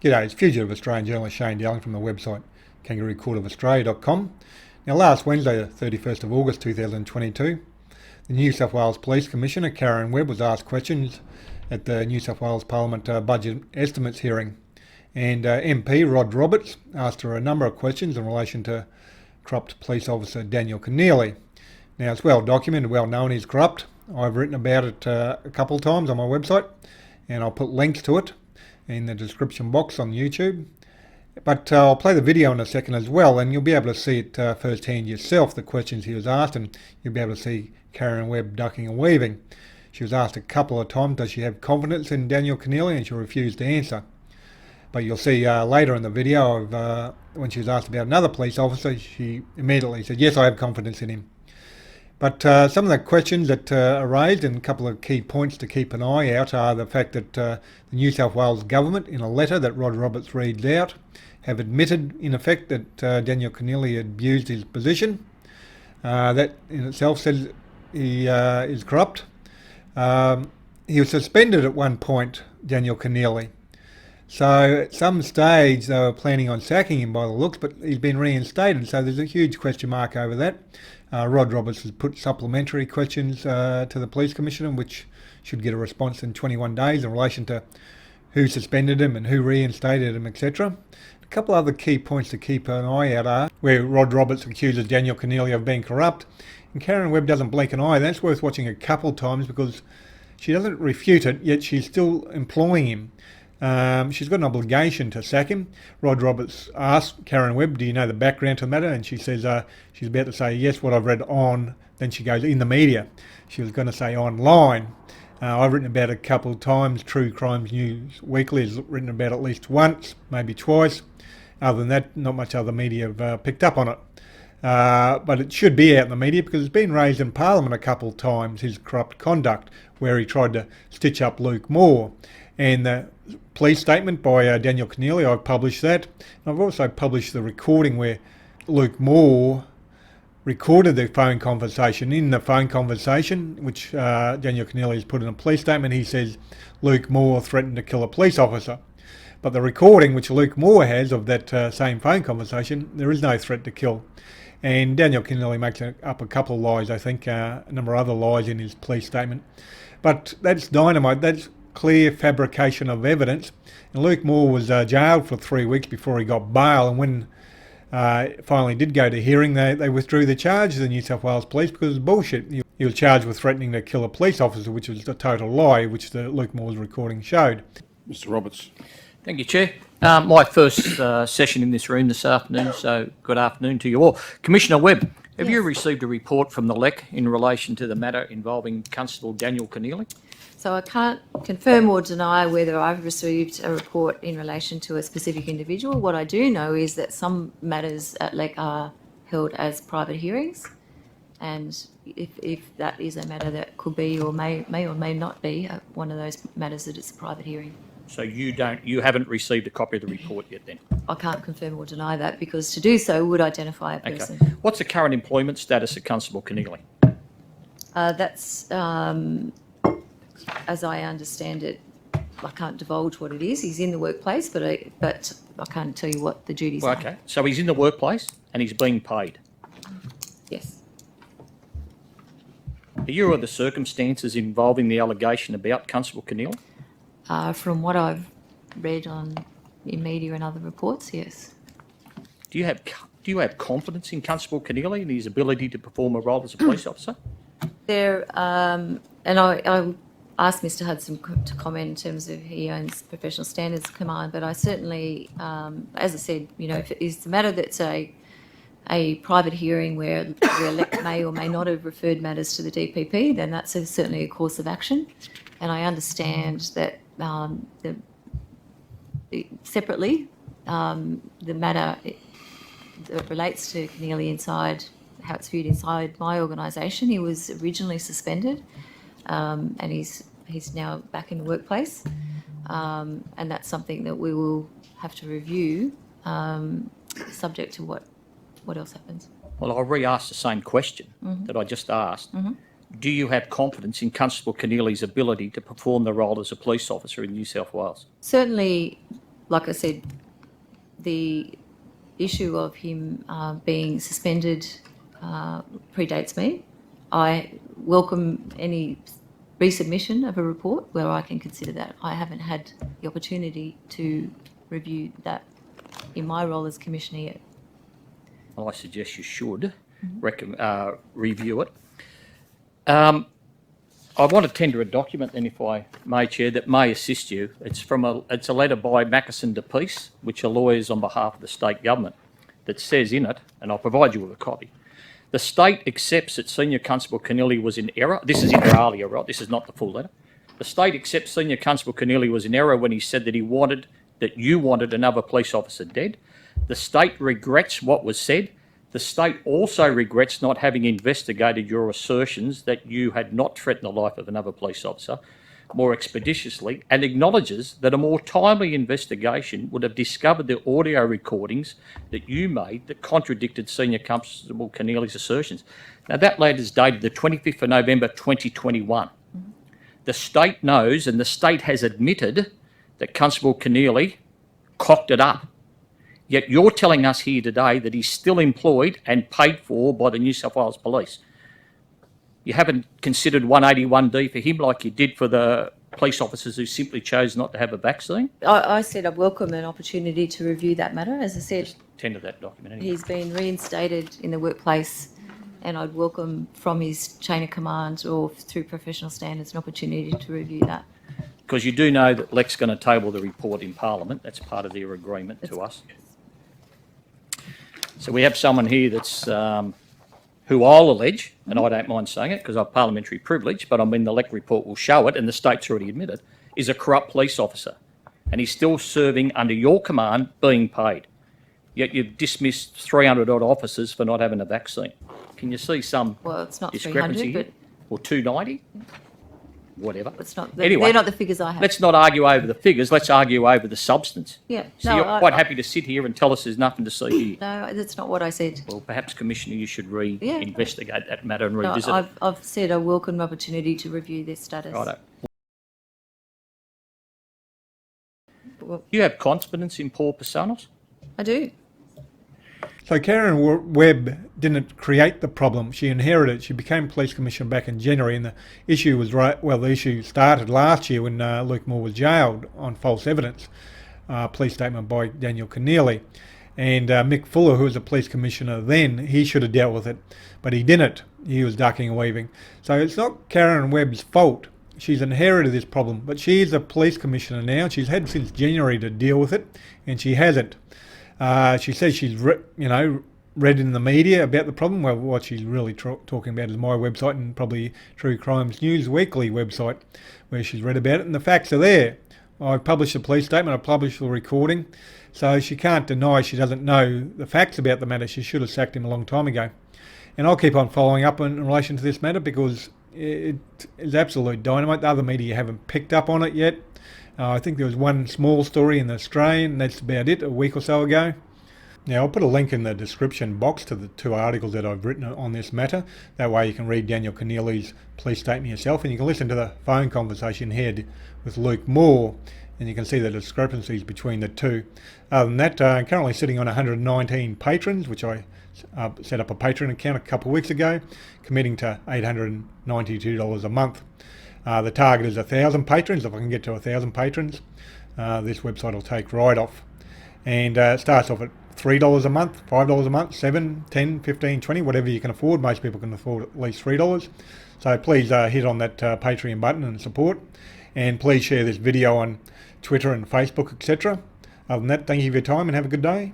G'day, it's fugitive Australian journalist Shane Dowling from the website kangaroocourtofaustralia.com. Now, last Wednesday, the 31st of August 2022, the New South Wales Police Commissioner Karen Webb was asked questions at the New South Wales Parliament budget estimates hearing, and MP Rod Roberts asked her a number of questions in relation to corrupt police officer Daniel Keneally. Now, it's well documented, well known he's corrupt. I've written about it a couple of times on my website, and I'll put links to it in the description box on YouTube. But I'll play the video in a second as well, and you'll be able to see it firsthand yourself, the questions he was asked, and you'll be able to see Karen Webb ducking and weaving. She was asked a couple of times, does she have confidence in Daniel Keneally, and she refused to answer. But you'll see later in the video of when she was asked about another police officer, she immediately said, yes, I have confidence in him. But some of the questions that are raised, and a couple of key points to keep an eye out, are the fact that the New South Wales government, in a letter that Rod Roberts reads out, have admitted in effect that Daniel Keneally abused his position. That in itself says he is corrupt. He was suspended at one point, Daniel Keneally. So at some stage they were planning on sacking him by the looks, but he's been reinstated, so there's a huge question mark over that. Rod Roberts has put supplementary questions to the Police Commissioner, which should get a response in 21 days in relation to who suspended him and who reinstated him, etc. A couple other key points to keep an eye out are where Rod Roberts accuses Daniel Keneally of being corrupt, and Karen Webb doesn't blink an eye. That's worth watching a couple times because she doesn't refute it, yet she's still employing him. She's got an obligation to sack him. Rod Roberts asked Karen Webb, do you know the background to the matter? And she says she's about to say, yes, what I've read on. Then she goes, in the media. She was going to say online. I've written about it a couple of times. True Crimes News Weekly has written about it at least once, maybe twice. Other than that, not much other media have picked up on it. But it should be out in the media because it's been raised in Parliament a couple of times, his corrupt conduct, where he tried to stitch up Luke Moore. And the police statement by Daniel Keneally, I've published that. And I've also published the recording where Luke Moore recorded the phone conversation. In the phone conversation, which Daniel Keneally has put in a police statement, he says Luke Moore threatened to kill a police officer. But the recording which Luke Moore has of that same phone conversation, there is no threat to kill. And Daniel Keneally makes up a couple of lies, I think, a number of other lies in his police statement. But that's dynamite. That's clear fabrication of evidence. And Luke Moore was jailed for 3 weeks before he got bail, and when finally did go to hearing, they withdrew the charge of the New South Wales Police because it was bullshit. He was charged with threatening to kill a police officer, which was a total lie, which the Luke Moore's recording showed. Mr. Roberts. Thank you, Chair. My first session in this room this afternoon, so good afternoon to you all. Commissioner Webb, have you received a report from the LEC in relation to the matter involving Constable Daniel Keneally? So I can't confirm or deny whether I've received a report in relation to a specific individual. What I do know is that some matters at LEC are held as private hearings, and if that is a matter that could be or may or may not be one of those matters that it's a private hearing. So you haven't received a copy of the report yet then? I can't confirm or deny that because to do so would identify a person. Okay. What's the current employment status of Constable Keneally? That's, as I understand it, I can't divulge what it is. He's in the workplace, but I can't tell you what the duties are. Okay, so he's in the workplace and he's being paid? Yes. Are you aware of the circumstances involving the allegation about Constable Keneally? From what I've read in media and other reports, yes. Do you have confidence in Constable Keneally and his ability to perform a role as a police officer? And I asked Mr. Hudson to comment in terms of he owns Professional Standards Command, but I certainly, as I said, if it is the matter that's a private hearing where LEC may or may not have referred matters to the DPP, then that's certainly a course of action. And I understand that separately, the matter that relates to Keneally inside, how it's viewed inside my organisation, he was originally suspended and he's now back in the workplace. And that's something that we will have to review subject to what else happens. Well, I'll re-ask the same question that I just asked. Do you have confidence in Constable Keneally's ability to perform the role as a police officer in New South Wales? Certainly, like I said, the issue of him being suspended predates me. I welcome any resubmission of a report where I can consider that. I haven't had the opportunity to review that in my role as Commissioner yet. Well, I suggest you should review it. I want to tender a document then, if I may, Chair, that may assist you. It's a letter by Mackeson de Peace, which are lawyers on behalf of the state government, that says in it, and I'll provide you with a copy, the state accepts that Senior Constable Keneally was in error. This is inter alia, right? This is not the full letter. The state accepts Senior Constable Keneally was in error when he said that you wanted another police officer dead. The state regrets what was said. The state also regrets not having investigated your assertions that you had not threatened the life of another police officer more expeditiously, and acknowledges that a more timely investigation would have discovered the audio recordings that you made that contradicted Senior Constable Keneally's assertions. Now, that letter is dated the 25th of November 2021. The state knows, and the state has admitted, that Constable Keneally cocked it up. Yet you're telling us here today that he's still employed and paid for by the New South Wales Police. You haven't considered 181D for him like you did for the police officers who simply chose not to have a vaccine? I said I welcome an opportunity to review that matter. As I said, Tender that document anyway. he's been reinstated in the workplace, and I'd welcome from his chain of command or through professional standards an opportunity to review that. Because you do know that LEC's going to table the report in Parliament. That's part of their agreement to us. So we have someone here that's who I'll allege, and I don't mind saying it because I have parliamentary privilege, but I mean the LEC report will show it, and the state's already admitted, is a corrupt police officer. And he's still serving under your command, being paid. Yet you've dismissed 300 odd officers for not having a vaccine. Can you see some Well, it's not discrepancy 300, here? but Or 290? Whatever. it's not. Anyway, they're not the figures I have. Let's not argue over the figures, let's argue over the substance. Yeah. So No, you're quite happy to sit here and tell us there's nothing to see here. No, that's not what I said. Well, perhaps, Commissioner, you should investigate that matter and No, revisit it. I've said I welcome an opportunity to review this status. Righto. Well, You have confidence in Paul Pasanos? I do. So Karen Webb didn't create the problem. She inherited it. She became police commissioner back in January, and the issue was the issue started last year when Luke Moore was jailed on false evidence. Police statement by Daniel Keneally. And Mick Fuller, who was a police commissioner then, he should have dealt with it, but he didn't. He was ducking and weaving. So it's not Karen Webb's fault. She's inherited this problem, but she is a police commissioner now. She's had since January to deal with it, and she hasn't. She says she's read in the media about the problem. Well, what she's really talking about is my website and probably True Crimes News Weekly website, where she's read about it, and the facts are there. I published a police statement, I published the recording, so she can't deny she doesn't know the facts about the matter. She should have sacked him a long time ago. And I'll keep on following up in relation to this matter because it is absolute dynamite. The other media haven't picked up on it yet. I think there was one small story in the Australian, and that's about it, a week or so ago. Now, I'll put a link in the description box to the 2 articles that I've written on this matter. That way you can read Daniel Keneally's police statement yourself, and you can listen to the phone conversation he had with Luke Moore, and you can see the discrepancies between the two. Other than that, I'm currently sitting on 119 patrons, which I set up a Patreon account a couple of weeks ago, committing to $892 a month. The target is 1,000 patrons. If I can get to 1,000 patrons, this website will take right off. And it starts off at $3 a month, $5 a month, $7, $10, $15, $20, whatever you can afford. Most people can afford at least $3. So please hit on that Patreon button and support. And please share this video on Twitter and Facebook, etc. Other than that, thank you for your time and have a good day.